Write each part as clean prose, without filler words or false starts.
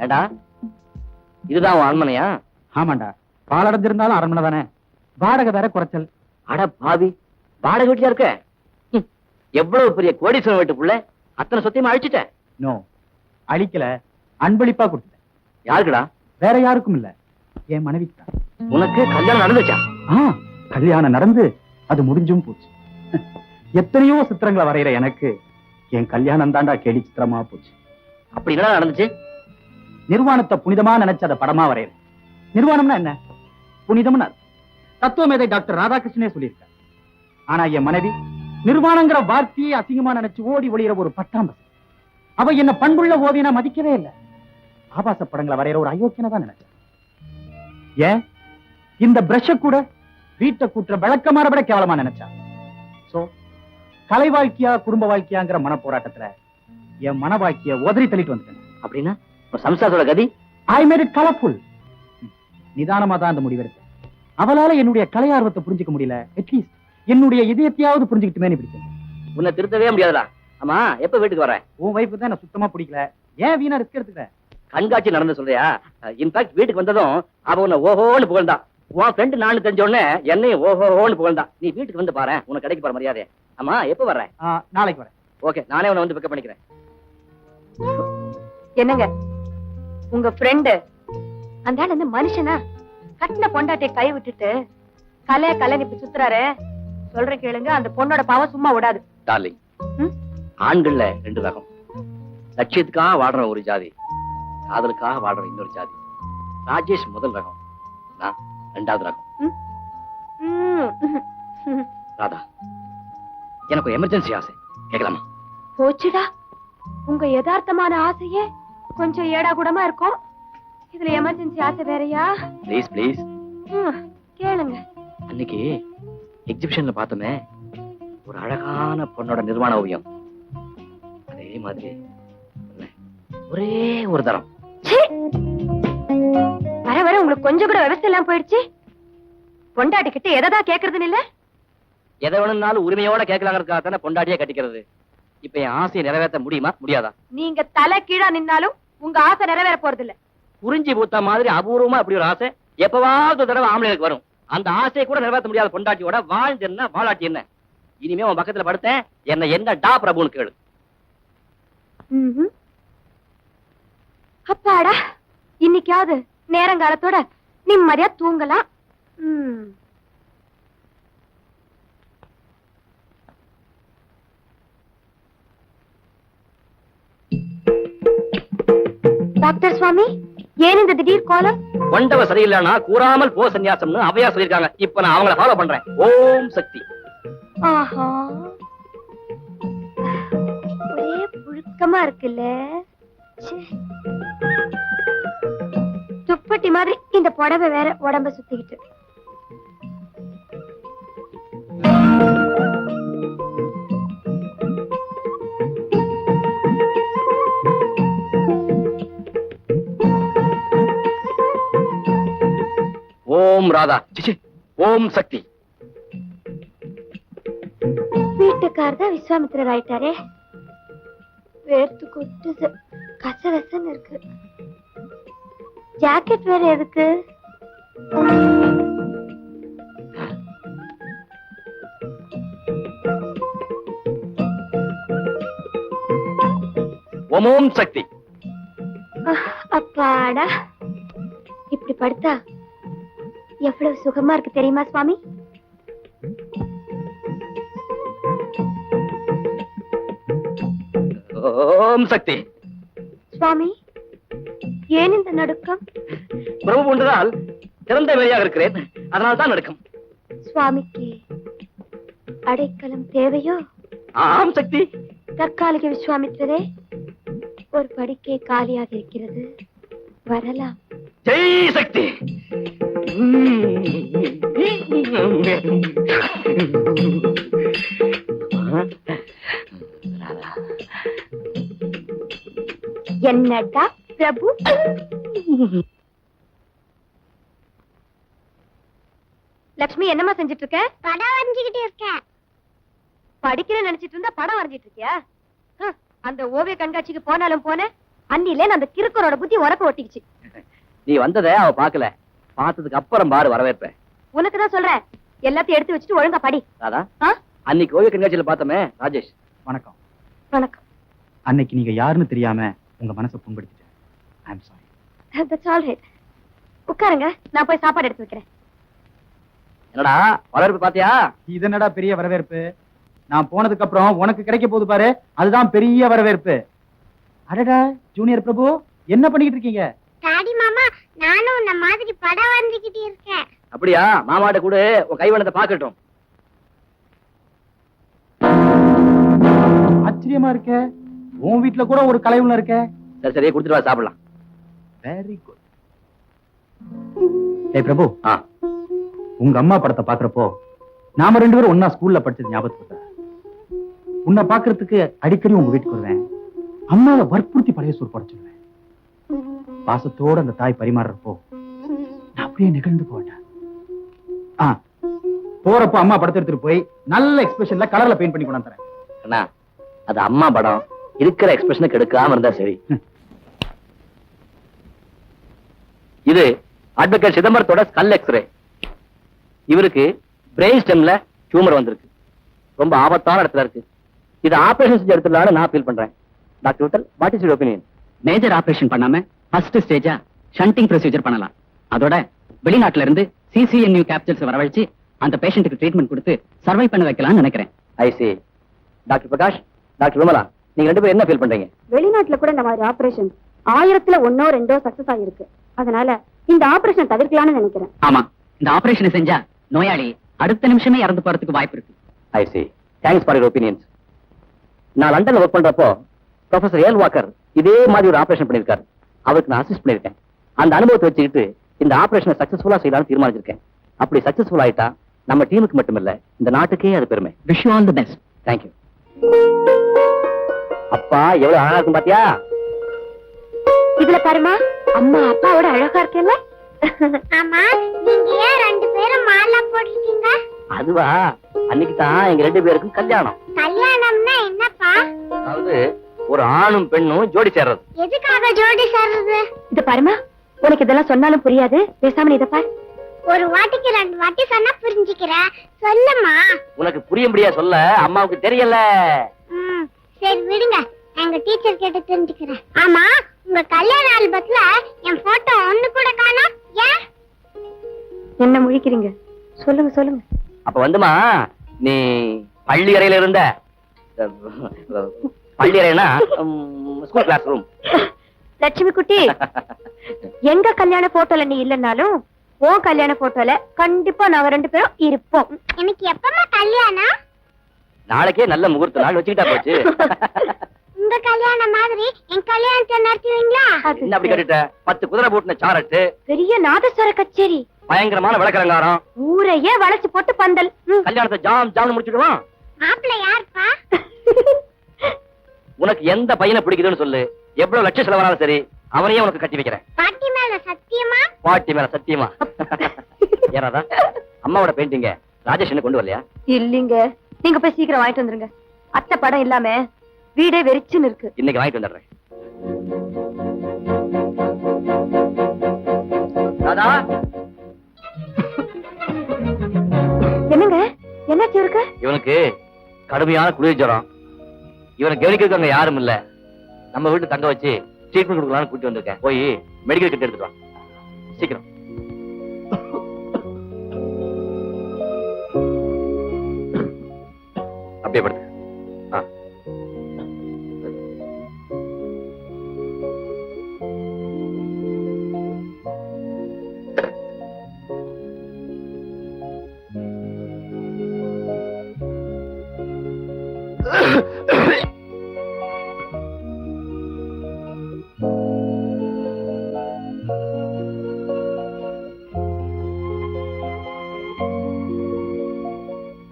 ஏண்டா இதுதான் உன் அரண்மனையா? ஆமாண்டா, பாலடைஞ்சிருந்தாலும் அரண்மனை தானே. வாடகை வேற குறைச்சல். அட பாவி, வாடகை வீட்டுல இருக்க? எவ்வளவு பெரிய கோடீஸ்வரன் வீட்டுக்குள்ள அத்தனை சொத்தையும் அழிச்சிட்ட? நோ, அழிக்கல, அன்பளிப்பா கொடுத்துட்டேன். யாருக்குடா? வேற யாருக்கும் இல்ல, என் மனைவிக்கு. உனக்கு கல்யாணம் நடந்துச்சா? கல்யாணம் நடந்து அது முடிஞ்சும் போச்சு. எத்தனையோ சித்திரங்களை வரைகிற எனக்கு என் கல்யாணம் தாண்டா கேலி சித்திரமா போச்சு. அப்படி என்ன நடந்துச்சு? நிர்வாணத்தை புனிதமா நினைச்சு அதை படமா வரையற. நிர்வாணம்னா என்ன? புனிதம்னு தத்துவமேதை டாக்டர் ராதாகிருஷ்ணனே சொல்லியிருக்கார். ஆனா என் மனைவி நிர்வாணங்கிற வார்த்தையை அசிங்கமா நினைச்சு ஓடி ஒளிகிற ஒரு பட்டாம்பஸ். அவ என்ன பண்புள்ள ஓவியனா மதிக்கவே இல்லை. ஆபாச படங்களை வரைகிற ஒரு அயோக்கியனை தான் நினைச்சேன். ஏன் இந்த பிரஷ கூட வீட்டை கூட்டுற விளக்கமாற விட கேவலமா நினைச்சா. சோ கலை வாழ்க்கையா குடும்ப வாழ்க்கையாங்கிற மன போராட்டத்துல என் மன வாழ்க்கைய உதறி தள்ளிட்டு வந்துட்டேன். அப்படின்னா சம்சாரத்தோட கதி? I made it colourful. நிதானமா தான் அந்த முடிவெடுத்தேன். அவளால என்னுடைய கலை ஆர்வத்தை புரிஞ்சுக்க முடியல. அட்லீஸ்ட் என்னுடைய இதயத்தையாவது புரிஞ்சுக்கிட்டுமே பிடிச்சேன். உன்னை திருத்தவே முடியாதுடா. ஆமா, எப்ப வீட்டுக்கு வரேன்? உன் வைப்பு தான் எனக்கு சுத்தமா பிடிக்கல. ஏன் வீணா ரிஸ்க் எடுத்துக்கிறேன்? கண்காட்சி நடந்து சொல்றியா? இன்ஃபேக்ட் வீட்டுக்கு வந்ததும் அவ உன்னை ஓஹோன்னு புகழ்ந்தா. உன் ஃப்ரெண்டு நானு தெரிஞ்ச உடனே என்னையும் ஓஹோன்னு புகழ்ந்தா. நீ வீட்டுக்கு வந்து பாரு, உனக்கு கிடைக்க போற மரியாதை. ஆமா, எப்ப வர்றேன்? நாளைக்கு வரேன். ஓகே, நானே உன்னை வந்து பிக்கப் பண்ணிக்கிறேன். என்னங்க உங்க ஃப்ரெண்டு அந்த ஆள் மனுஷனா? கட்டின பொண்டாட்டியை கை விட்டுட்டு கலை இப்ப சுத்துறாரு. சொல்ற கேளுங்க, அந்த பொண்ணோட பாவம் சும்மா விடாது. டார்லிங், ஆண்கள்ல ரெண்டு ரகம். லட்சியத்துக்காக வாடுற ஒரு ஜாதி, காதலுக்காக வாடுற இன்னொரு ஜாதி. ராஜேஷ் முதல் ரகம், நான் ரெண்டாவது ரகம். ராதா, எனக்கு எமர்ஜென்சி ஆசை, கேட்கலாமா? போச்சுடா, உங்க யதார்த்தமான ஆசையே கொஞ்சம் ஏடா கூடமா இருக்கும். இதுல எமர்ஜென்சி ஆசை வேறையா? ப்ளீஸ் ப்ளீஸ் கேளுங்க. அன்னைக்கு எக்ஸிபிஷன்ல பார்த்தோமே ஒரு அழகான பொண்ணோட நிர்வாண ஓவியம், அதே மாதிரி ஒரே ஒரு தரம். வர வர உங்களுக்கு கொஞ்சம் கூட விவசாயம் எல்லாம் போயிடுச்சு. பொண்டாட்டி கிட்ட எதைதான் கேக்குறதுன்னு இல்ல? எதை வேணும்னாலும் உரிமையோட கேட்கலாங்கிறதுக்காக தானே பொண்டாட்டியே கட்டிக்கிறது. இப்ப என் ஆசையை நிறைவேற்ற முடியுமா முடியாதா? நீங்க தலை கீழா நின்னாலும் உங்க ஆசை நிறைவேற போறது இல்ல. புரிஞ்சு பூத்த மாதிரி அபூர்வமா அப்படி ஒரு ஆசை எப்பவாவது ஒரு தடவை ஆம்பளைக்கு வரும். அந்த ஆசையை கூட நிறைவேற்ற முடியாத பொண்டாட்டியோட வாழ்ந்து என்ன வாழாட்டி என்ன? இனிமே உன் பக்கத்துல படுத்தேன், என்ன டா பிரபுன்னு கேளு. அப்பாடா, இன்னைக்காவது நேரங்காலத்தோட நிம்மதியா தூங்கலாம். டாக்டர் சுவாமி, ஏன் இந்த திடீர் கோலம்? கொண்டவ சரியில்லைன்னா கூறாமல் போ சன்னியாசம்னு அவையா சொல்லிருக்காங்க. இப்ப நான் அவங்கள ஃபாலோ பண்றேன். ஓம் சக்தி. ஆஹா, ஒரே புழுக்கமா இருக்குல்ல. துப்பட்டி மாதிரி இந்த புடவை வேற உடம்ப சுத்திக்கிட்டு. ஓம் ராதா, ஓம் சக்தி. வீட்டுக்காரர் தான் விஸ்வாமித்திரர் ஆயிட்டாரே. வேர்த்து கொட்டுது, கசகசன்னு இருக்கு. ஜாக்கெட் வேற எதுக்கு? ஓம் சக்தி. அப்பாடா, இப்படி படுத்தா எவ்வளவு சுகமா இருக்கு தெரியுமா சுவாமி? ஓம் சக்தி. சுவாமி, ஏன் இந்த நடுக்கம்? பிரபு ஒன்றால் திறந்த வெளியாக இருக்கிறேன், அதனால் தான் நடுக்கம். சுவாமிக்கு அடைக்கலம் தேவையோ? ஆம் சக்தி. தற்காலிக விஸ்வாமித்திரரே, ஒரு படுக்கை காலியாக இருக்கிறது, வரலாம். ஜெய் சக்தி. என்னடா பிரபு? லட்சுமி, என்னமா செஞ்சிட்டு இருக்க? படம் வரைஞ்சுக்கிட்டு இருக்கேன். படிக்கிற நினைச்சிட்டு இருந்தா படம் வரைஞ்சிட்டு இருக்கியா? அந்த ஓவிய கண்காட்சிக்கு போனாலும் போன, அன்னிலே நான் அந்த கிறுக்கரோட புத்தி உனக்கு ஒட்டிக்கிச்சு. நீ வந்ததை அவ பாக்கல, பார்த்ததுக்கு அப்புறம் பாரு வரவேற்ப. உனக்கு தான் சொல்றேன், எல்லாத்தையும் எடுத்து வச்சுட்டு ஒழுங்கா படி. ராதா, ஆ? அன்னைக்கு ஓவிய கண்காட்சியில பார்த்தோமே ராஜேஷ். வணக்கம். வணக்கம். அன்னைக்கு நீங்க யாருன்னு தெரியாம உங்க மனசை புண்படுத்திட்டேன். I am sorry. That's all right. உட்காருங்க, நான் போய் சாப்பாடு எடுத்து வைக்கிறேன். என்னடா வரவேற்பு பாத்தியா? இது என்னடா பெரிய வரவேற்பு? நான் போனதுக்கு அப்புறம் உனக்கு கிடைக்க போகுது பாரு, அதுதான் பெரிய வரவேற்பு. அடடா ஜூனியர் பிரபு, என்ன பண்ணிட்டு இருக்கீங்க? டாடி மாமா, நானும் உன்ன மாதிரி படம் வரைஞ்சுக்கிட்டு இருக்கேன். அப்படியா? மாமாட்ட கூட உன் கைவண்ணத்தை பாக்கட்டும். ஆச்சரியமா இருக்க, உன் வீட்டுல கூட ஒரு கலைவண்ணம் இருக்க. சரி சரி, கொடுத்துட்டு வா, சாப்பிடலாம். Very good. ஏய் பிரபு, ஆ, உங்க அம்மா படத்தை பாக்குறப்போ நாம 2 பேரும் ஒன்னா ஸ்கூல்ல படிச்சது ஞாபகத்துக்கு வருதா? உன்னை பாக்குறதுக்கு அடிக்கடி உங்க வீட்டுக்கு வருவேன். அம்மாவை வற்புறுத்தி பழைய சோறு போட சொல்லுவேன். பாசத்தோட அந்த தாய் பரிமாறுறப்போ நான் அப்படியே நிகழ்ந்து போட்டேன். போறப்போ அம்மா படத்தை எடுத்துட்டு போய் நல்ல எக்ஸ்பிரஷன்ல கலர்ல பெயிண்ட் பண்ணி கொண்டு தரேன். அண்ணா அது அம்மா படம், இருக்கிற எக்ஸ்பிரஷனை கெடுக்காம இருந்தா சரி. இது அட்வொகேட் சிதம்பரத்தோட ஸ்கல் எக்ஸ்ரே. இவருக்கு பிரெயின் ஸ்டெம்ல டியூமர் வந்திருக்கு, ரொம்ப ஆபத்தான இடத்துல இருக்கு. இது ஆபரேஷன் செஞ்ச இடத்துல நான் ஃபீல் பண்றேன். Doctor Vittal, what is your opinion? Major operation பண்ணாம ஃபர்ஸ்ட் ஸ்டேஜா ஷண்டிங் ப்ரொசீஜர் பண்ணலாம். அதோட வெளிநாட்டுல இருந்து சிசிஎன்யூ கேப்சூல்ஸ் வரவழைச்சு அந்த பேஷண்ட்டுக்கு ட்ரீட்மெண்ட் கொடுத்து சர்வை பண்ண வைக்கலாம்னு நினைக்கிறேன். I see. Doctor Prakash, doctor Vimala, நீங்க 2 பேரும் என்ன ஃபீல் பண்றீங்க? வெளிநாட்டுல கூட இந்த மாதிரி ஆபரேஷன் 1000ல 1 2 சக்சஸ் ஆகிருக்கு. அதனால இந்த ஆபரேஷன் தவிர்க்கலாம்னு நினைக்கிறேன். ஆமா, இந்த ஆபரேஷனை செஞ்சா நோயாளி அடுத்த நிமிஷமே இறந்து போறதுக்கு வாய்ப்பு இருக்கு. I see. Thanks for your opinions. நான் லண்டன்ல ஒர்க் பண்றப்போ ப்ரொஃபசர் ஏல் வாக்கர் இதே மாதிரி ஒரு ஆபரேஷன் பண்ணிருக்காரு. அவருக்கு நான் அசிஸ்ட் பண்ணிருக்கேன். அந்த அனுபவத்தை வச்சுக்கிட்டு இந்த ஆபரேஷனை சக்சஸ்ஃபுல்லா செய்யலாம்னு தீர்மானிச்சிருக்கேன். அப்படி சக்சஸ்ஃபுல் ஆயிட்டா நம்ம டீமுக்கு மட்டுமில்ல, இந்த நாட்டுக்கே அது பெருமை. Wish you all the best. Thank you. அப்பா எவ்வளவு அழகா இருக்கும் பாத்தியா? இதுல பாருமா, அம்மா அப்பாவோட அழகா இருக்கேல்ல? ஆமா, நீங்க ஏன் 2 பேரும் மாலை போட்டுட்டீங்க? அதுவா, அன்னைக்கு தான் எங்க 2 பேருக்கும் கல்யாணம். கல்யாணம்னா என்னப்பா? அதாவது ஒரு ஆணும் பெண்ணும் ஜோடி சேர்றது. எதுக்காக ஜோடி சேர்றது? இது பாருமா, உனக்கு இதெல்லாம் சொன்னாலும் புரியாது, பேசாம இத பாரு. ஒரு வாட்டிக்கு 2 வாட்டி சொன்னா புரிஞ்சுக்கிற, சொல்லுமா. உனக்கு புரியும்படியா சொல்ல அம்மாவுக்கு தெரியல. சரி விடுங்க, எங்க டீச்சர் கிட்ட தெரிஞ்சுக்கிறேன். ஆமா, உங்க கல்யாண ஆல்பத்துல என் போட்டோ ஒண்ணு கூட காணோம், ஏன்? என்ன முழிக்கிறீங்க? சொல்லுங்க சொல்லுங்க. அப்ப வந்துமா, நீ பள்ளி அறையில இருந்த, பள்ளி அறைனா ஸ்கூல் கிளாஸ் ரூம். லட்சுமி குட்டி, எங்க கல்யாண போட்டோல நீ இல்லனாலும் உன் கல்யாண போட்டோல கண்டிப்பா நாங்க 2 பேரும் இருப்போம். எனக்கு எப்பமா கல்யாணம்? நாளைக்கே நல்ல முகூர்த்த நாள் வச்சுக்கிட்டா போச்சு. உங்க கல்யாணம் மாதிரி என் கல்யாணத்தை நடத்துவீங்களா? என்ன அப்படி கேட்டுட்ட? 10 குதிரை போட்டுன சாரட்டு, பெரிய நாதஸ்வர கச்சேரி, பயங்கரமான விளக்கரங்காரம், ஊரையே வளைச்சு போட்டு பந்தல். கல்யாணத்தை ஜாம் ஜாம் முடிச்சுடுவான். மாப்பிள்ள யாருப்பா? உனக்கு எந்த பையனை பிடிக்குதுன்னு சொல்லு, எவ்வளவு லட்சம் செலவானாலும் சரி, அவனையே உனக்கு கட்டி வைக்கிறேன். பாட்டி மேல சத்தியமா? பாட்டி மேல சத்தியமா. ஏறாதா? அம்மாவோட பெயிண்டிங்க ராஜேஷ் என்ன கொண்டு வரலையா? இல்லீங்க, நீங்க போய் சீக்கிரம் வாங்கிட்டு வந்துருங்க. அத்தை படம் இல்லாம வீடே வெறிச்சுன்னு இருக்கு. இன்னைக்கு வாங்கிட்டு வந்துடுறேன். ராதா, என்னங்க, என்னாச்சு இருக்கு? இவனுக்கு கடுமையான குளிர் ஜுரம். இவனை கவனிக்கிறதுக்கு அங்க யாரும் இல்ல. நம்ம வீட்டு தங்க வச்சு ட்ரீட்மெண்ட் கொடுக்கலாம்னு கூட்டி வந்திருக்கேன். போய் மெடிக்கல் கிட்ட எடுத்துட்டு வா சீக்கிரம். அப்படியே படுத்து.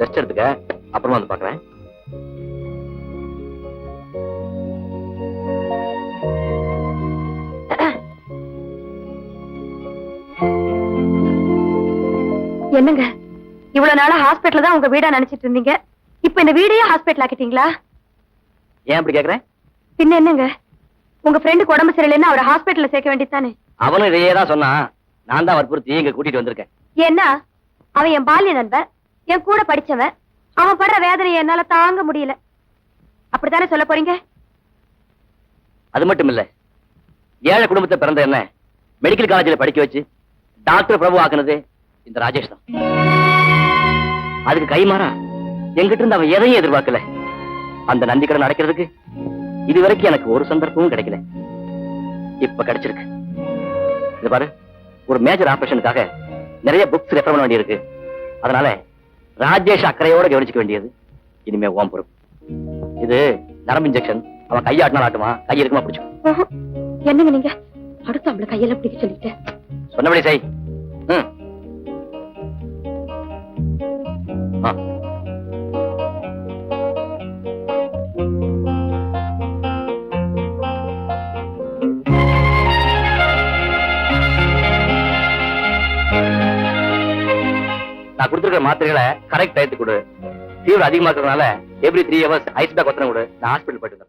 ரெஸ்ட் எடுத்துக்க, அப்புறமா வந்து பாக்குறேன். என்னங்க, இவ்வளவு நாளா ஹாஸ்பிடல்ல தான் உங்க வீடா நினைச்சிட்டு இருந்தீங்க, இப்ப இந்த வீடையே ஹாஸ்பிடல் ஆக்கிட்டீங்களா? ஏன் அப்படி கேக்குறேன்? பின்ன என்னங்க, உங்க ஃப்ரெண்டுக்கு உடம்பு சரியில்லைன்னு அவரை ஹாஸ்பிட்டல்ல சேர்க்க வேண்டியதானே? அவனும் இதையே தான் சொன்னான். நான் தான் வற்புறுத்தி இங்க கூட்டிட்டு வந்திருக்கேன். ஏன்னா அவன் என் பால்ய நண்பன், என் கூட படிச்சவன். அவன் படுற வேதனையை என்னால தாங்க முடியல. அப்படித்தானே சொல்ல போறீங்க? அது மட்டும் இல்ல, ஏழை குடும்பத்தை பிறந்த என்ன மெடிக்கல் காலேஜில் படிக்க வச்சு டாக்டர் பிரபு ஆக்குனது இந்த ராஜேஷ் தான். அதுக்கு கைமாறா எங்கிட்ட இருந்து அவன் எதையும் எதிர்பார்க்கல. அந்த நந்தி கடன் அடைக்கிறதுக்கு இதுவரைக்கும் எனக்கு ஒரு சந்தர்ப்பமும் கிடைக்கல. இப்ப கிடைச்சிருக்கு. இது பாரு, ஒரு மேஜர் ஆபரேஷனுக்காக நிறைய புக்ஸ் ரெஃபர் பண்ண வேண்டியிருக்கு. அதனால ராஜேஷ் அக்கறையோட கவனிச்சுக்க வேண்டியது இனிமே ஓம் பொறுப்பு. இது நரம்பு இன்ஜெக்ஷன். அவன் கையாட்டினா ஆட்டுமா, கை இருக்குமா பிடிச்சுக்கும். என்னங்க நீங்க அடுத்து அவளை கையெல்லாம் பிடிக்க சொல்லிட்டு? சொன்னபடி செய். ம். ஆ. நான் கொடுத்துருக்க மாத்திரைகளை கரெக்ட் டயத்துக்கு கொடு. ஃபீவர் அதிகமா இருக்கிறதுனால எவ்ரி 3 hours ஐஸ் பேக் ஒத்தனை கொடு. நான் ஹாஸ்பிட்டல் போயிட்டு